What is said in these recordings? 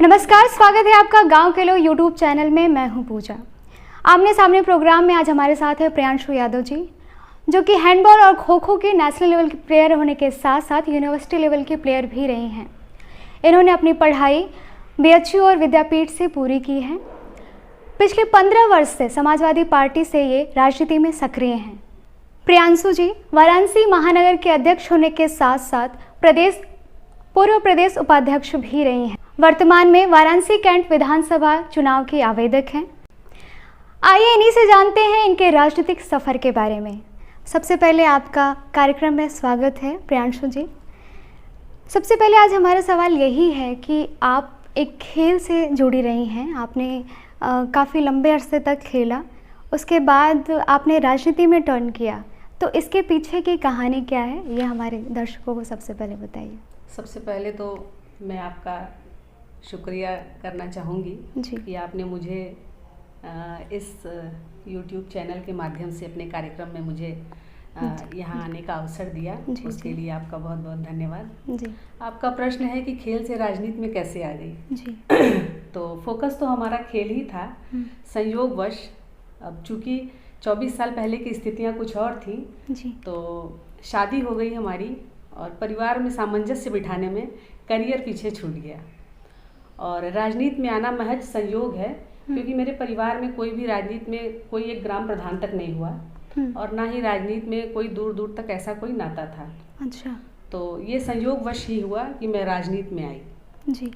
नमस्कार, स्वागत है आपका गांव के लोग यूट्यूब चैनल में। मैं हूं पूजा। आमने सामने प्रोग्राम में आज हमारे साथ है प्रियांशु यादव जी, जो कि हैंडबॉल और खो खो के नेशनल लेवल के प्लेयर होने के साथ साथ यूनिवर्सिटी लेवल के प्लेयर भी रहे हैं। इन्होंने अपनी पढ़ाई बीएचयू और विद्यापीठ से पूरी की है। पिछले 15 वर्ष से समाजवादी पार्टी से ये राजनीति में सक्रिय हैं। प्रियांशु जी वाराणसी महानगर के अध्यक्ष होने के साथ साथ पूर्व प्रदेश उपाध्यक्ष भी रही हैं। वर्तमान में वाराणसी कैंट विधानसभा चुनाव की आवेदक हैं। आइए इन्हीं से जानते हैं इनके राजनीतिक सफर के बारे में। सबसे पहले आपका कार्यक्रम में स्वागत है प्रियांशु जी। सबसे पहले आज हमारा सवाल यही है कि आप एक खेल से जुड़ी रही हैं। आपने काफ़ी लंबे अरसे तक खेला, उसके बाद आपने राजनीति में टर्न किया, तो इसके पीछे की कहानी क्या है, ये हमारे दर्शकों को सबसे पहले बताइए। सबसे पहले तो मैं आपका शुक्रिया करना चाहूँगी कि आपने मुझे इस YouTube चैनल के माध्यम से अपने कार्यक्रम में मुझे यहाँ आने का अवसर दिया। उसके लिए आपका बहुत बहुत धन्यवाद जी। आपका प्रश्न है कि खेल से राजनीति में कैसे आ गई जी। तो फोकस तो हमारा खेल ही था। संयोगवश अब चूँकि 24 साल पहले की स्थितियाँ कुछ और थी जी। तो शादी हो गई हमारी और परिवार में सामंजस्य बिठाने में करियर पीछे छूट गया और राजनीति में आना महज संयोग है, क्योंकि मेरे परिवार में कोई भी राजनीति में कोई एक ग्राम प्रधान तक नहीं हुआ और ना ही राजनीति में कोई दूर दूर तक ऐसा कोई नाता था। अच्छा। तो ये संयोगवश ही हुआ कि मैं राजनीति में आई जी।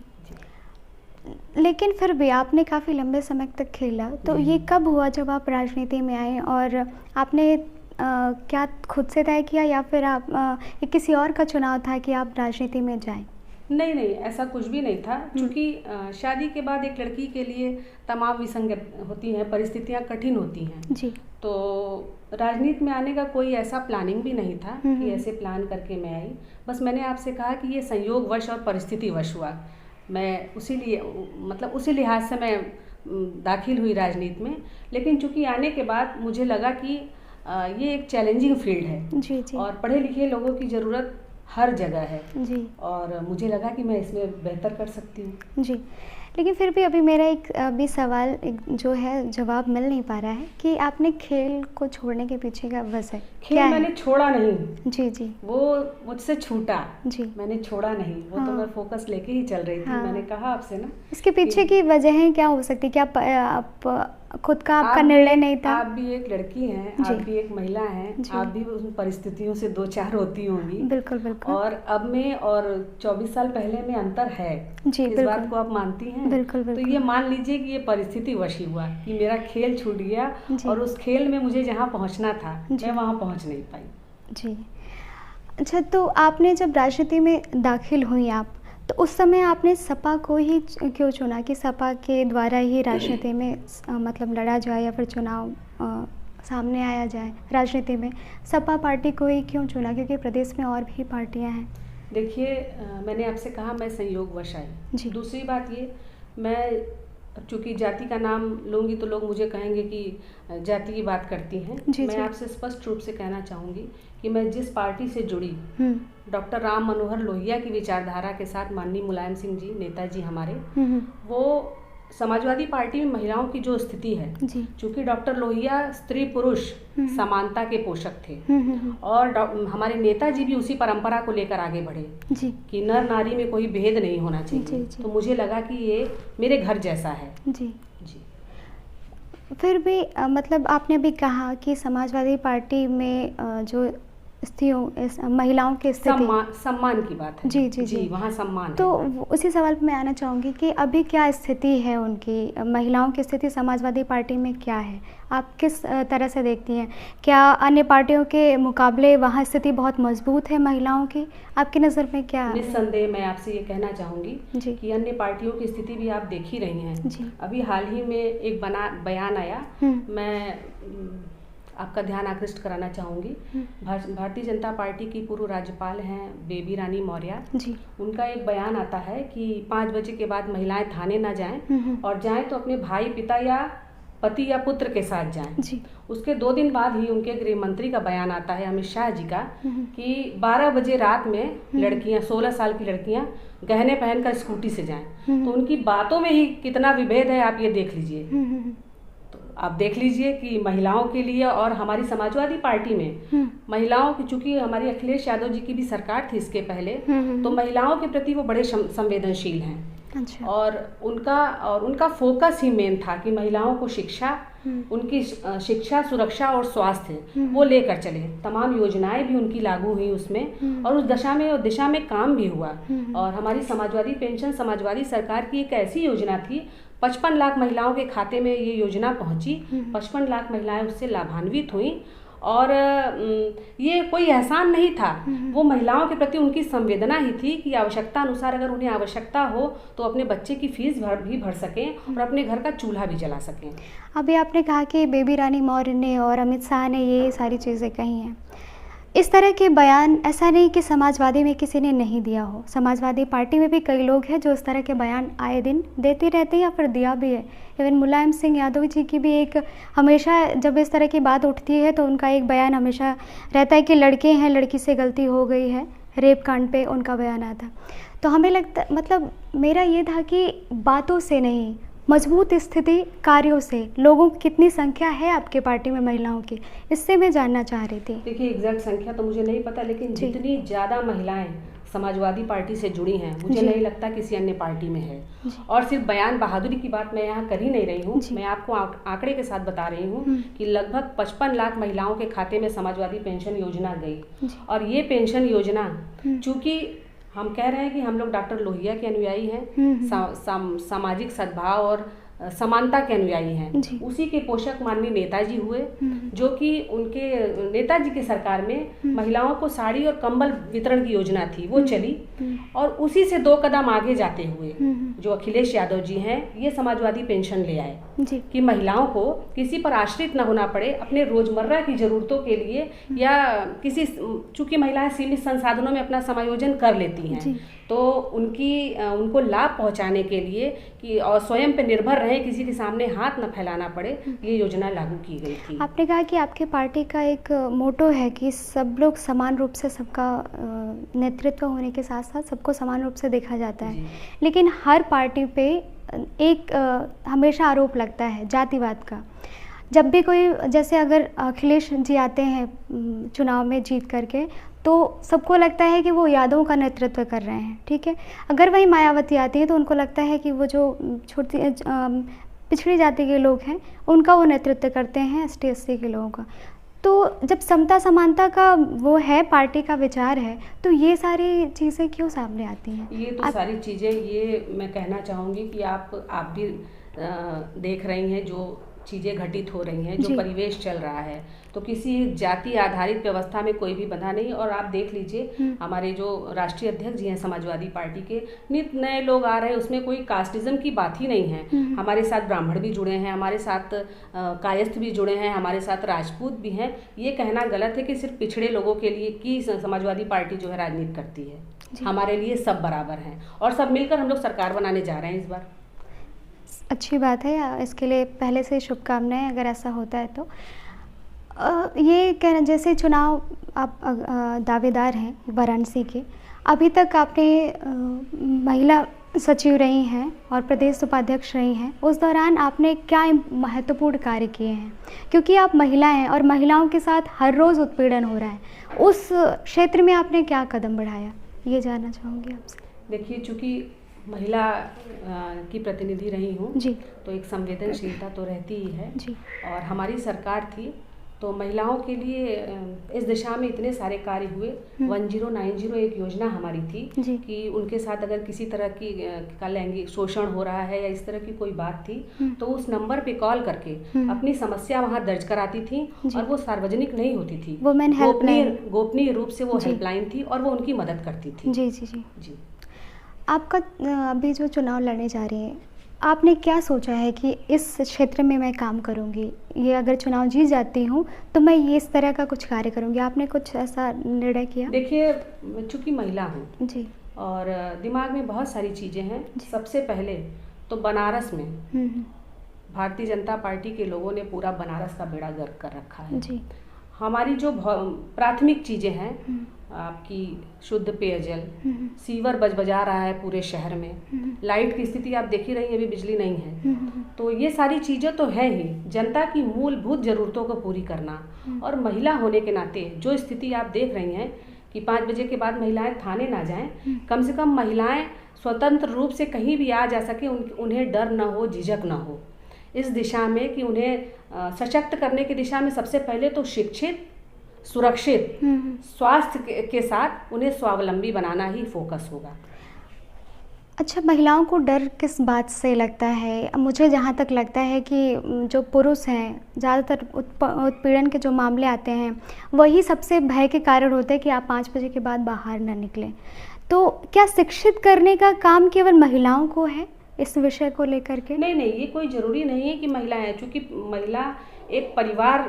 लेकिन फिर भी आपने काफ़ी लंबे समय तक खेला, तो ये कब हुआ जब आप राजनीति में आए? और आपने क्या खुद से तय किया या फिर आप किसी और का चुनाव था कि आप राजनीति में जाएं? नहीं, ऐसा कुछ भी नहीं था। क्योंकि शादी के बाद एक लड़की के लिए तमाम विसंगत होती हैं, परिस्थितियां कठिन होती हैं जी। तो राजनीति में आने का कोई ऐसा प्लानिंग भी नहीं था कि ऐसे प्लान करके मैं आई। बस मैंने आपसे कहा कि ये संयोगवश और परिस्थितिवश हुआ। मैं उसी लिहाज से मैं दाखिल हुई राजनीति में। लेकिन चूँकि आने के बाद मुझे लगा कि ये एक चैलेंजिंग फील्ड है जी। और पढ़े लिखे लोगों की ज़रूरत हर जगह है जी। और मुझे लगा कि मैं इसमें बेहतर कर सकती हूँ जी। लेकिन फिर भी अभी मेरा एक सवाल जो है जवाब मिल नहीं पा रहा है कि आपने खेल को छोड़ने के पीछे का वजह खेल क्या मैंने है? छोड़ा नहीं जी। वो मुझसे छूटा जी। मैंने छोड़ा नहीं, वो हाँ। तो मैं फोकस लेके ही चल रही थी हाँ। मैंने कहा आपसे ना इसके पीछे की वजह क्या हो सकती है? क्या आप खुद का आपका निर्णय नहीं था? आप भी एक लड़की हैं, आप भी एक महिला हैं, आप भी उन परिस्थितियों से दो चार होती होंगी। बिल्कुल बिल्कुल। और अब में और 24 साल पहले में अंतर है जी। इस बात को आप मानती हैं? बिल्कुल। तो ये मान लीजिए कि ये परिस्थिति वश ही हुआ कि मेरा खेल छूट गया और उस खेल में मुझे जहाँ पहुँचना था मैं वहाँ पहुँच नहीं पाई जी। अच्छा, तो आपने जब राजनीति में दाखिल हुई आप, तो उस समय आपने सपा को ही क्यों चुना कि सपा के द्वारा ही राजनीति में मतलब लड़ा जाए या फिर चुनाव सामने आया जाए? राजनीति में सपा पार्टी को ही क्यों चुना, क्योंकि प्रदेश में और भी पार्टियां हैं? देखिए, मैंने आपसे कहा मैं संयोगवश आई जी। दूसरी बात ये, मैं चूँकि जाति का नाम लूँगी तो लोग मुझे कहेंगे कि जाति की बात करती हैं जी। मैं आपसे स्पष्ट रूप से कहना चाहूँगी कि मैं जिस पार्टी से जुड़ी डॉक्टर राम मनोहर लोहिया की विचारधारा के साथ, माननीय मुलायम सिंह जी नेताजी हमारे, वो समाजवादी पार्टी में महिलाओं की जो स्थिति है, चूँकि डॉक्टर लोहिया स्त्री पुरुष समानता के पोषक थे और हमारे नेताजी भी उसी परंपरा को लेकर आगे बढ़े जी। कि नर नारी में कोई भेद नहीं होना चाहिए जी। तो मुझे लगा कि ये मेरे घर जैसा है जी। फिर भी मतलब आपने अभी कहा कि समाजवादी पार्टी में जो महिलाओं के सम्मान की बात है जी। वहाँ सम्मान तो उसी सवाल पे मैं आना चाहूँगी कि अभी क्या स्थिति है उनकी, महिलाओं की स्थिति समाजवादी पार्टी में क्या है? आप किस तरह से देखती हैं? क्या अन्य पार्टियों के मुकाबले वहाँ स्थिति बहुत मजबूत है महिलाओं की? आपकी नज़र में क्या है? निस्संदेह मैं आपसे ये कहना चाहूँगी कि अन्य पार्टियों की स्थिति भी आप देख ही रही हैं। अभी हाल ही में एक बयान आया, मैं आपका ध्यान आकृष्ट कराना चाहूँगी। भारतीय जनता पार्टी की पूर्व राज्यपाल हैं बेबी रानी मौर्य जी। उनका एक बयान आता है कि 5 बजे के बाद महिलाएं थाने ना जाएं और जाएं तो अपने भाई, पिता या पति या पुत्र के साथ जाएं। जी। उसके 2 दिन बाद ही उनके गृह मंत्री का बयान आता है, अमित शाह जी का, कि 12 बजे रात में लड़कियां, 16 साल की लड़कियां गहने पहनकर स्कूटी से जाएं। तो उनकी बातों में ही कितना विभेद है, आप ये देख लीजिए। तो आप देख लीजिए कि महिलाओं के लिए, और हमारी समाजवादी पार्टी में महिलाओं की, चूंकि हमारी अखिलेश यादव जी की भी सरकार थी इसके पहले, तो महिलाओं के प्रति वो बड़े संवेदनशील हैं। अच्छा। और उनका फोकस ही मेन था कि महिलाओं को शिक्षा, उनकी शिक्षा, सुरक्षा और स्वास्थ्य वो लेकर चले। तमाम योजनाएं भी उनकी लागू हुई उसमें, और उस दिशा में काम भी हुआ। और हमारी समाजवादी पेंशन, समाजवादी सरकार की एक ऐसी योजना थी, 55 लाख महिलाओं के खाते में ये योजना पहुंची, 55 लाख महिलाएं उससे लाभान्वित हुई। और ये कोई एहसान नहीं था, वो महिलाओं के प्रति उनकी संवेदना ही थी कि आवश्यकता अनुसार अगर उन्हें आवश्यकता हो तो अपने बच्चे की फीस भी भर सकें और अपने घर का चूल्हा भी जला सकें। अभी आपने कहा कि बेबी रानी मौर्य ने और अमित शाह ने ये सारी चीज़ें कही हैं। इस तरह के बयान ऐसा नहीं कि समाजवादी में किसी ने नहीं दिया हो, समाजवादी पार्टी में भी कई लोग हैं जो इस तरह के बयान आए दिन देते रहते हैं या फिर दिया भी है। इवन मुलायम सिंह यादव जी की भी एक, हमेशा जब इस तरह की बात उठती है तो उनका एक बयान हमेशा रहता है कि लड़के हैं, लड़की से गलती हो गई है, रेप कांड पे उनका बयान आता। तो हमें लगता, मतलब मेरा ये था कि बातों से नहीं, मजबूत स्थिति कार्यों से, लोगों की कितनी संख्या है आपके पार्टी में महिलाओं की, इससे मैं जानना चाह रही थी। देखिए एग्जैक्ट संख्या तो मुझे नहीं पता, लेकिन जितनी ज़्यादा महिलाएं समाजवादी पार्टी से जुड़ी हैं, मुझे नहीं लगता किसी अन्य पार्टी में है। और सिर्फ बयान बहादुरी की बात मैं यहाँ कर ही नहीं रही हूँ, मैं आपको आंकड़े के साथ बता रही हूँ कि लगभग 55 लाख महिलाओं के खाते में समाजवादी पेंशन योजना गई। और ये पेंशन योजना, चूँकि हम कह रहे हैं कि हम लोग डॉक्टर लोहिया के अनुयायी हैं, सामाजिक सद्भाव और समानता के अनुयायी हैं, उसी के पोषक माननीय नेताजी हुए, जो कि उनके नेताजी की सरकार में महिलाओं को साड़ी और कंबल वितरण की योजना थी, वो चली। और उसी से 2 कदम आगे जाते हुए जो अखिलेश यादव जी हैं, ये समाजवादी पेंशन ले आए कि महिलाओं को किसी पर आश्रित न होना पड़े, अपने रोजमर्रा की जरूरतों के लिए, या किसी, चूंकि महिलाएं सीमित संसाधनों में अपना समायोजन कर लेती हैं, तो उनको लाभ पहुंचाने के लिए कि और स्वयं पे निर्भर रहे, किसी के सामने हाथ न फैलाना पड़े, ये योजना लागू की गई थी। आपने कहा कि आपकी पार्टी का एक मोटो है कि सब लोग समान रूप से, सबका नेतृत्व होने के साथ साथ सबको समान रूप से देखा जाता है, लेकिन हर पार्टी पे एक हमेशा आरोप लगता है जातिवाद का। जब भी कोई, जैसे अगर अखिलेश जी आते हैं चुनाव में जीत करके, तो सबको लगता है कि वो यादवों का नेतृत्व कर रहे हैं, ठीक है। अगर वही मायावती आती है तो उनको लगता है कि वो जो छोटी पिछड़ी जाति के लोग हैं उनका वो नेतृत्व करते हैं, ST SC के लोगों का। तो जब समता समानता का वो है, पार्टी का विचार है, तो ये सारी चीज़ें क्यों सामने आती हैं? ये तो सारी चीज़ें, ये मैं कहना चाहूँगी कि आप भी देख रही हैं जो चीज़ें घटित हो रही हैं, जो परिवेश चल रहा है, तो किसी जाति आधारित व्यवस्था में कोई भी बंधा नहीं। और आप देख लीजिए हमारे जो राष्ट्रीय अध्यक्ष जी हैं समाजवादी पार्टी के, नित नए लोग आ रहे हैं, उसमें कोई कास्टिज्म की बात ही नहीं है। हमारे साथ ब्राह्मण भी जुड़े हैं, हमारे साथ कायस्थ भी जुड़े हैं, हमारे साथ राजपूत भी हैं। ये कहना गलत है कि सिर्फ पिछड़े लोगों के लिए की समाजवादी पार्टी जो है राजनीति करती है। हमारे लिए सब बराबर हैं और सब मिलकर हम लोग सरकार बनाने जा रहे हैं इस बार। अच्छी बात है, इसके लिए पहले से शुभकामनाएं अगर ऐसा होता है तो। ये कहना, जैसे चुनाव आप दावेदार हैं वाराणसी के, अभी तक आपने महिला सचिव रही हैं और प्रदेश उपाध्यक्ष रही हैं, उस दौरान आपने क्या महत्वपूर्ण कार्य किए हैं? क्योंकि आप महिला हैं और महिलाओं के साथ हर रोज़ उत्पीड़न हो रहा है, उस क्षेत्र में आपने क्या कदम बढ़ाया, ये जानना चाहूँगी आपसे। देखिए, चूँकि महिला की प्रतिनिधि रही हूँ जी, तो एक संवेदनशीलता तो रहती ही है जी। और हमारी सरकार थी तो महिलाओं के लिए इस दिशा में इतने सारे कार्य हुए। 1090 एक योजना हमारी थी कि उनके साथ अगर किसी तरह की का लैंगिक शोषण हो रहा है या इस तरह की कोई बात थी तो उस नंबर पे कॉल करके अपनी समस्या वहाँ दर्ज कराती थी और वो सार्वजनिक नहीं होती थी, गोपनीय रूप से वो हेल्पलाइन थी और वो उनकी मदद करती थी। जी जी जी जी। आपका अभी जो चुनाव लड़ने जा रही है, आपने क्या सोचा है कि इस क्षेत्र में मैं काम करूंगी, ये अगर चुनाव जीत जाती हूँ तो मैं ये इस तरह का कुछ कार्य करूंगी, आपने कुछ ऐसा निर्णय किया? देखिए, चूँकि महिला हूँ जी और दिमाग में बहुत सारी चीज़ें हैं। सबसे पहले तो बनारस में भारतीय जनता पार्टी के लोगों ने पूरा बनारस का बेड़ा गर्क कर रखा है जी। हमारी जो प्राथमिक चीज़ें हैं, आपकी शुद्ध पेयजल, सीवर बजा रहा है पूरे शहर में, लाइट की स्थिति आप देख ही रही हैं, अभी बिजली नहीं है। तो ये सारी चीज़ें तो है ही, जनता की मूलभूत ज़रूरतों को पूरी करना। और महिला होने के नाते जो स्थिति आप देख रही हैं कि 5 बजे के बाद महिलाएं थाने ना जाएं, कम से कम महिलाएं स्वतंत्र रूप से कहीं भी आ जा सके, उन्हें डर ना हो, झिझक ना हो। इस दिशा में कि उन्हें सशक्त करने की दिशा में सबसे पहले तो शिक्षित, सुरक्षित, स्वास्थ्य के साथ उन्हें स्वावलंबी बनाना ही फोकस होगा। अच्छा, महिलाओं को डर किस बात से लगता है? मुझे जहाँ तक लगता है कि जो पुरुष हैं, ज़्यादातर उत्पीड़न के जो मामले आते हैं वही सबसे भय के कारण होते हैं कि आप 5 बजे के बाद बाहर ना निकलें। तो क्या शिक्षित करने का काम केवल महिलाओं को है इस विषय को लेकर के? नहीं, ये कोई ज़रूरी नहीं है कि महिलाएं, चूँकि महिला एक परिवार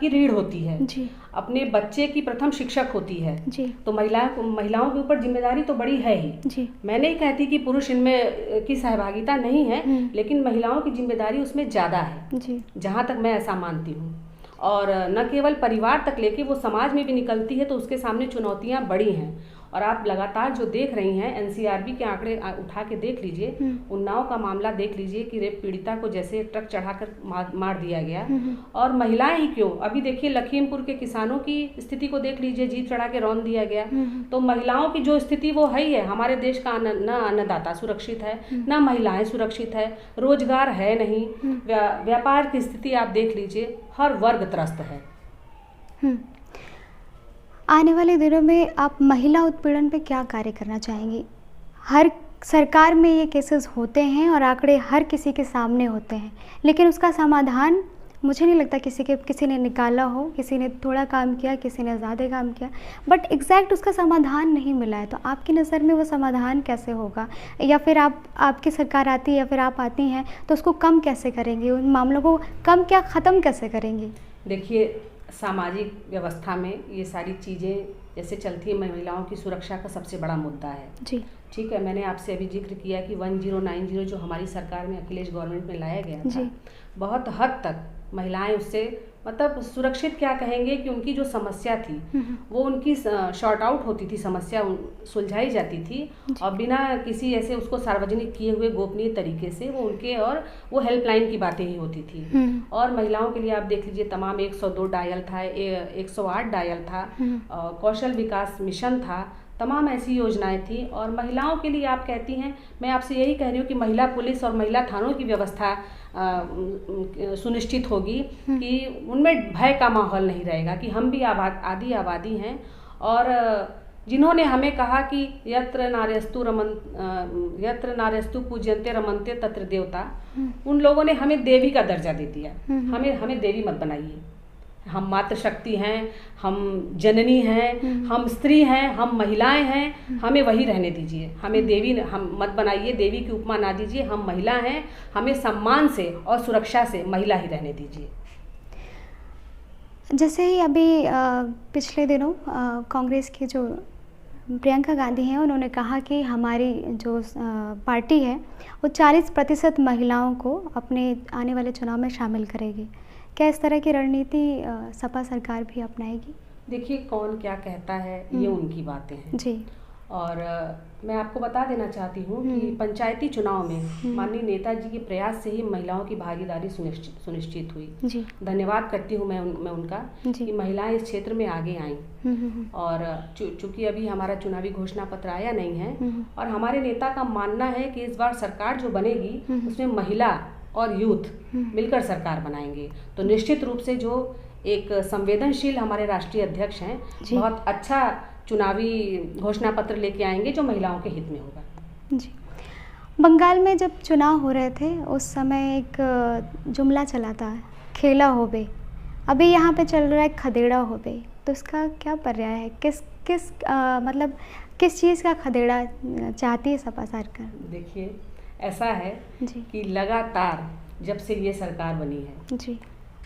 की रीढ़ होती है जी। अपने बच्चे की प्रथम शिक्षक होती है जी। तो महिलाओं के ऊपर जिम्मेदारी तो बड़ी है ही जी। मैं नहीं कहती कि पुरुष इनमें की सहभागिता नहीं है, लेकिन महिलाओं की जिम्मेदारी उसमें ज़्यादा है जी। जहाँ तक मैं ऐसा मानती हूँ। और न केवल परिवार तक लेके वो समाज में भी निकलती है तो उसके सामने चुनौतियाँ बड़ी हैं। और आप लगातार जो देख रही हैं, एनसीआरबी के आंकड़े उठा के देख लीजिए, उन्नाव का मामला देख लीजिए कि रेप पीड़िता को जैसे ट्रक चढ़ाकर मार दिया गया। और महिलाएं ही क्यों, अभी देखिए लखीमपुर के किसानों की स्थिति को देख लीजिए, जीप चढ़ा के रौंद दिया गया। तो महिलाओं की जो स्थिति वो है ही है। हमारे देश का न अन्नदाता सुरक्षित है, न महिलाएं सुरक्षित है, रोजगार है नहीं, व्यापार की स्थिति आप देख लीजिए, हर वर्ग त्रस्त है। आने वाले दिनों में आप महिला उत्पीड़न पे क्या कार्य करना चाहेंगी? हर सरकार में ये केसेस होते हैं और आंकड़े हर किसी के सामने होते हैं, लेकिन उसका समाधान मुझे नहीं लगता किसी ने निकाला हो। किसी ने थोड़ा काम किया, किसी ने ज़्यादा काम किया, बट एग्जैक्ट उसका समाधान नहीं मिला है। तो आपकी नज़र में वो समाधान कैसे होगा? या फिर आपकी सरकार आती है या फिर आप आती हैं तो उसको कम कैसे करेंगी? उन मामलों को क्या ख़त्म कैसे करेंगी? देखिए, सामाजिक व्यवस्था में ये सारी चीज़ें जैसे चलती है, महिलाओं की सुरक्षा का सबसे बड़ा मुद्दा है जी। ठीक है, मैंने आपसे अभी जिक्र किया कि 1090 जो हमारी सरकार में, अखिलेश गवर्नमेंट में लाया गया था, बहुत हद तक महिलाएं उससे मतलब सुरक्षित क्या कहेंगे कि उनकी जो समस्या थी वो उनकी शॉर्ट आउट होती थी, समस्या सुलझाई जाती थी और बिना किसी ऐसे उसको सार्वजनिक किए हुए गोपनीय तरीके से वो उनके और वो हेल्पलाइन की बातें ही होती थी। और महिलाओं के लिए आप देख लीजिए, तमाम 102 डायल था, 108 डायल था, कौशल विकास मिशन था, तमाम ऐसी योजनाएं थी। और महिलाओं के लिए आप कहती हैं, मैं आपसे यही कह रही हूँ कि महिला पुलिस और महिला थानों की व्यवस्था सुनिश्चित होगी कि उनमें भय का माहौल नहीं रहेगा कि हम भी आदि आबादी हैं। और जिन्होंने हमें कहा कि यत्र नार्यस्तु पूज्यन्ते रमन्ते तत्र देवता, उन लोगों ने हमें देवी का दर्जा दे दिया। हमें देवी मत बनाइए। हम मातृशक्ति हैं, हम जननी हैं, हम स्त्री हैं, हम महिलाएं हैं, हमें वही रहने दीजिए। हमें देवी हम मत बनाइए, देवी की उपमा ना दीजिए। हम महिला हैं, हमें सम्मान से और सुरक्षा से महिला ही रहने दीजिए। जैसे ही अभी पिछले दिनों कांग्रेस की जो प्रियंका गांधी हैं, उन्होंने कहा कि हमारी जो पार्टी है वो 40% महिलाओं को अपने आने वाले चुनाव में शामिल करेगी। क्या इस तरह की रणनीति सपा सरकार भी अपनाएगी? देखिए, कौन क्या कहता है ये उनकी बातें हैं जी। और मैं आपको बता देना चाहती हूँ कि पंचायती चुनाव में माननीय नेताजी के प्रयास से ही महिलाओं की भागीदारी सुनिश्चित हुई जी। धन्यवाद करती हूँ मैं उनका कि महिलाएं इस क्षेत्र में आगे आईं। और चूंकि अभी हमारा चुनावी घोषणा पत्र आया नहीं है और हमारे नेता का मानना है कि इस बार सरकार जो बनेगी उसमें महिला और यूथ मिलकर सरकार बनाएंगे, तो निश्चित रूप से जो एक संवेदनशील हमारे राष्ट्रीय अध्यक्ष हैं, बहुत अच्छा चुनावी घोषणा पत्र लेके आएंगे जो महिलाओं के हित में होगा जी। बंगाल में जब चुनाव हो रहे थे उस समय एक जुमला चला था, खेला होबे। अभी यहाँ पे चल रहा है खदेड़ा होबे, तो इसका क्या पर्याय है? मतलब किस चीज़ का खदेड़ा चाहती है सपा सरकार? देखिए, ऐसा है कि लगातार जब से ये सरकार बनी है जी,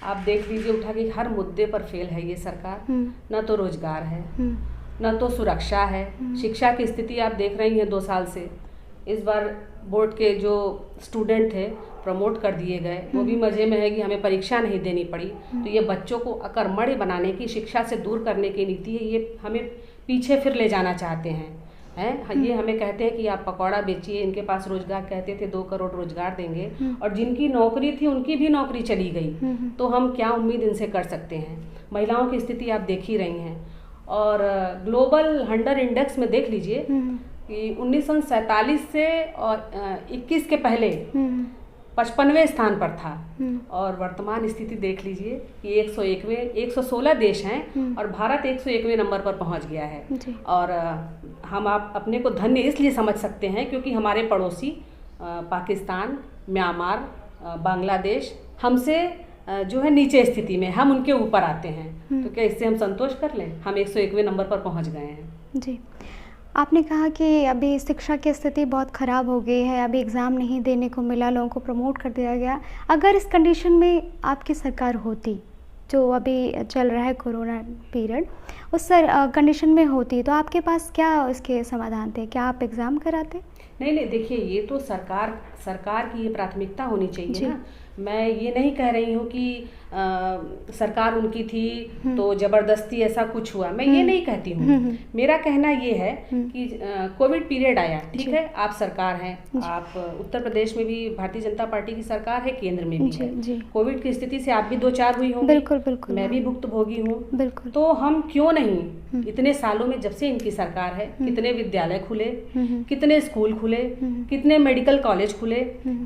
आप देख लीजिए उठा के हर मुद्दे पर फेल है ये सरकार। न तो रोजगार है, न तो सुरक्षा है, शिक्षा की स्थिति आप देख रही हैं 2 साल से इस बार बोर्ड के जो स्टूडेंट थे प्रमोट कर दिए गए, वो भी मज़े में है कि हमें परीक्षा नहीं देनी पड़ी। तो ये बच्चों को अकर्मण्य बनाने की, शिक्षा से दूर करने की नीति है, ये हमें पीछे फिर ले जाना चाहते हैं। ये हमें कहते हैं कि आप पकौड़ा बेचिए, इनके पास रोजगार कहते थे 2 करोड़ रोजगार देंगे, और जिनकी नौकरी थी उनकी भी नौकरी चली गई। तो हम क्या उम्मीद इनसे कर सकते हैं। महिलाओं की स्थिति आप देख ही रही हैं। और ग्लोबल हंटर इंडेक्स में देख लीजिए कि 1947 से और 21 के पहले 55वें स्थान पर था, और वर्तमान स्थिति देख लीजिए कि 116 देश हैं और भारत 101वें नंबर पर पहुंच गया है। और हम आप अपने को धन्य इसलिए समझ सकते हैं क्योंकि हमारे पड़ोसी पाकिस्तान, म्यांमार, बांग्लादेश हमसे जो है नीचे स्थिति में, हम उनके ऊपर आते हैं। तो क्या इससे हम संतोष कर लें? हम 101वें नंबर पर पहुंच गए हैं। जी, आपने कहा कि अभी शिक्षा की स्थिति बहुत ख़राब हो गई है, अभी एग्ज़ाम नहीं देने को मिला, लोगों को प्रमोट कर दिया गया। अगर इस कंडीशन में आपकी सरकार होती, जो अभी चल रहा है कोरोना पीरियड, उस कंडीशन में होती, तो आपके पास क्या इसके समाधान थे? क्या आप एग्ज़ाम कराते? नहीं, देखिए, ये तो सरकार की ये प्राथमिकता होनी चाहिए ना। मैं ये नहीं कह रही हूँ कि सरकार उनकी थी तो जबरदस्ती ऐसा कुछ हुआ, मैं ये नहीं कहती हूँ। मेरा कहना ये है कि कोविड पीरियड आया, ठीक है, आप सरकार हैं, आप उत्तर प्रदेश में भी भारतीय जनता पार्टी की सरकार है, केंद्र में भी है। कोविड की स्थिति से आप भी 2-4 हुई होंगी, बिल्कुल, मैं भी भुक्तभोगी हूँ। तो हम क्यों नहीं इतने सालों में, जब से इनकी सरकार है, कितने विद्यालय खुले, कितने स्कूल खुले, कितने मेडिकल कॉलेज खुले,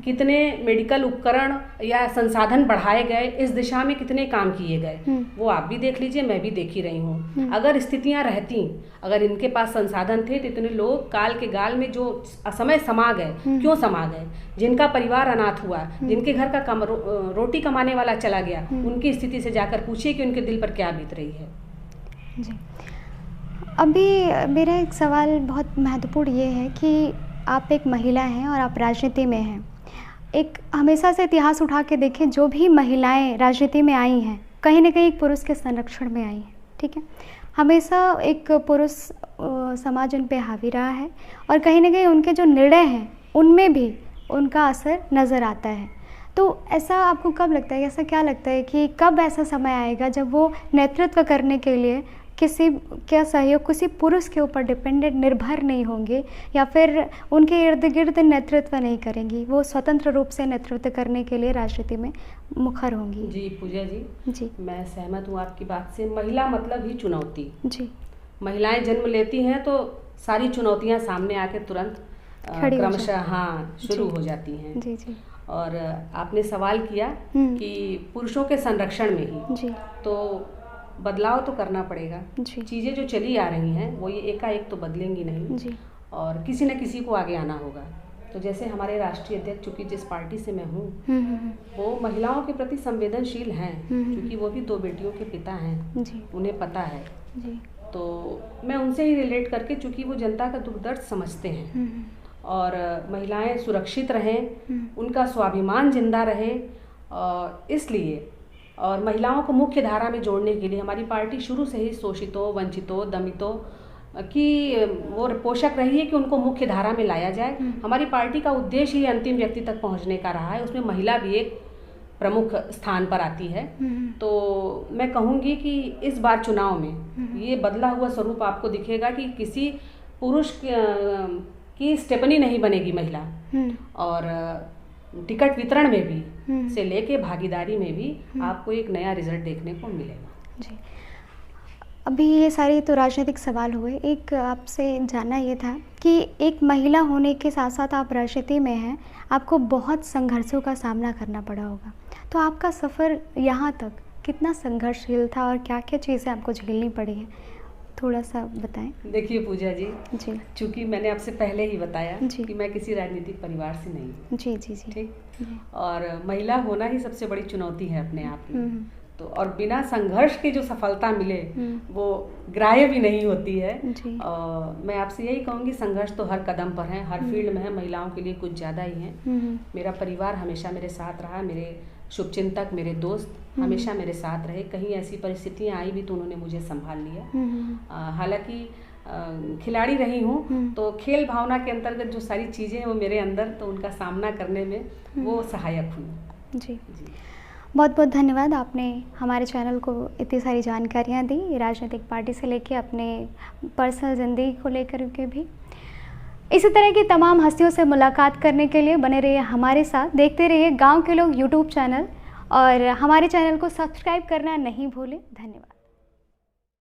कितने मेडिकल उपकरण या संसाधन बढ़ाए गए, इस दिशा में कितने काम किए गए, वो आप भी देख लीजिए, मैं भी देख ही रही हूँ। अगर स्थितियां रहती, अगर इनके पास संसाधन थे तो इतने लोग काल के गाल में जो असमय समा गए, क्यों समा गए? जिनका परिवार अनाथ हुआ, जिनके घर का रोटी कमाने वाला चला गया, उनकी स्थिति से जाकर पूछिए कि उनके दिल पर क्या बीत रही है। जी, अभी मेरा एक सवाल बहुत महत्वपूर्ण ये है कि आप एक महिला हैं और आप राजनीति में हैं। एक हमेशा से इतिहास उठा के देखें, जो भी महिलाएं राजनीति में आई हैं, कहीं ना कहीं एक पुरुष के संरक्षण में आई हैं, ठीक है। हमेशा एक पुरुष समाज उन पे हावी रहा है, और कहीं ना कहीं उनके जो निर्णय हैं उनमें भी उनका असर नज़र आता है। तो ऐसा आपको कब लगता है, ऐसा क्या लगता है कि कब ऐसा समय आएगा जब वो नेतृत्व करने के लिए किसी क्या सहयोग, किसी पुरुष के ऊपर डिपेंडेंट, निर्भर नहीं होंगे, या फिर उनके इर्द गिर्द नेतृत्व नहीं करेंगी, वो स्वतंत्र रूप से नेतृत्व करने के लिए राजनीति में मुखर होंगी? जी पूजा जी, मैं सहमत हूँ आपकी बात से। महिला मतलब ही चुनौती। जी, महिलाएं जन्म लेती हैं तो सारी चुनौतियाँ सामने आके तुरंत क्रमशः शुरू हो जाती हैं। जी जी। और आपने सवाल किया कि पुरुषों के संरक्षण में ही, जी, तो बदलाव तो करना पड़ेगा। चीज़ें जो चली आ रही हैं वो ये एकाएक तो बदलेंगी नहीं, जी, और किसी न किसी को आगे आना होगा। तो जैसे हमारे राष्ट्रीय अध्यक्ष, चूँकि जिस पार्टी से मैं हूँ, वो महिलाओं के प्रति संवेदनशील हैं, क्योंकि वो भी 2 बेटियों के पिता हैं, उन्हें पता है। जी। तो मैं उनसे ही रिलेट करके, चूँकि वो जनता का दुख दर्द समझते हैं, और महिलाएं सुरक्षित रहें, उनका स्वाभिमान जिंदा रहे, और इसलिए और महिलाओं को मुख्य धारा में जोड़ने के लिए हमारी पार्टी शुरू से ही शोषितों, वंचितों, दमितों की वो पोषक रही है कि उनको मुख्य धारा में लाया जाए। हमारी पार्टी का उद्देश्य ही अंतिम व्यक्ति तक पहुंचने का रहा है, उसमें महिला भी एक प्रमुख स्थान पर आती है। तो मैं कहूँगी कि इस बार चुनाव में ये बदला हुआ स्वरूप आपको दिखेगा कि किसी पुरुष की स्टेपनी नहीं बनेगी महिला, और टिकट वितरण में भी से लेके भागीदारी में भी आपको एक नया रिजल्ट देखने को मिलेगा। जी, अभी ये सारे तो राजनीतिक सवाल हुए, एक आपसे जानना ये था कि एक महिला होने के साथ साथ आप राजनीति में हैं, आपको बहुत संघर्षों का सामना करना पड़ा होगा, तो आपका सफ़र यहाँ तक कितना संघर्षशील था और क्या क्या चीज़ें आपको झेलनी पड़ी हैं, थोड़ा सा बताएं। देखिए पूजा जी, चूँकि मैंने आपसे पहले ही बताया कि मैं किसी राजनीतिक परिवार से नहीं हूँ। जी जी जी, ठीक, और महिला होना ही सबसे बड़ी चुनौती है अपने आप में। तो और बिना संघर्ष के जो सफलता मिले वो ग्राह्य भी नहीं होती है। मैं आपसे यही कहूँगी, संघर्ष तो हर कदम पर है, हर फील्ड में है, महिलाओं के लिए कुछ ज़्यादा ही है। मेरा परिवार हमेशा मेरे साथ रहा, मेरे शुभचिंतक, मेरे दोस्त हमेशा मेरे साथ रहे। कहीं ऐसी परिस्थितियाँ आई भी तो उन्होंने मुझे संभाल लिया। हालांकि खिलाड़ी रही हूँ, तो खेल भावना के अंतर्गत जो सारी चीज़ें हैं वो मेरे अंदर, तो उनका सामना करने में वो सहायक हुई। जी, बहुत बहुत धन्यवाद। आपने हमारे चैनल को इतनी सारी जानकारियाँ दी, राजनीतिक पार्टी से लेके अपने पर्सनल ज़िंदगी को लेकर के भी। इसी तरह की तमाम हस्तियों से मुलाकात करने के लिए बने रहिए हमारे साथ, देखते रहिए गांव के लोग यूट्यूब चैनल, और हमारे चैनल को सब्सक्राइब करना नहीं भूलें। धन्यवाद।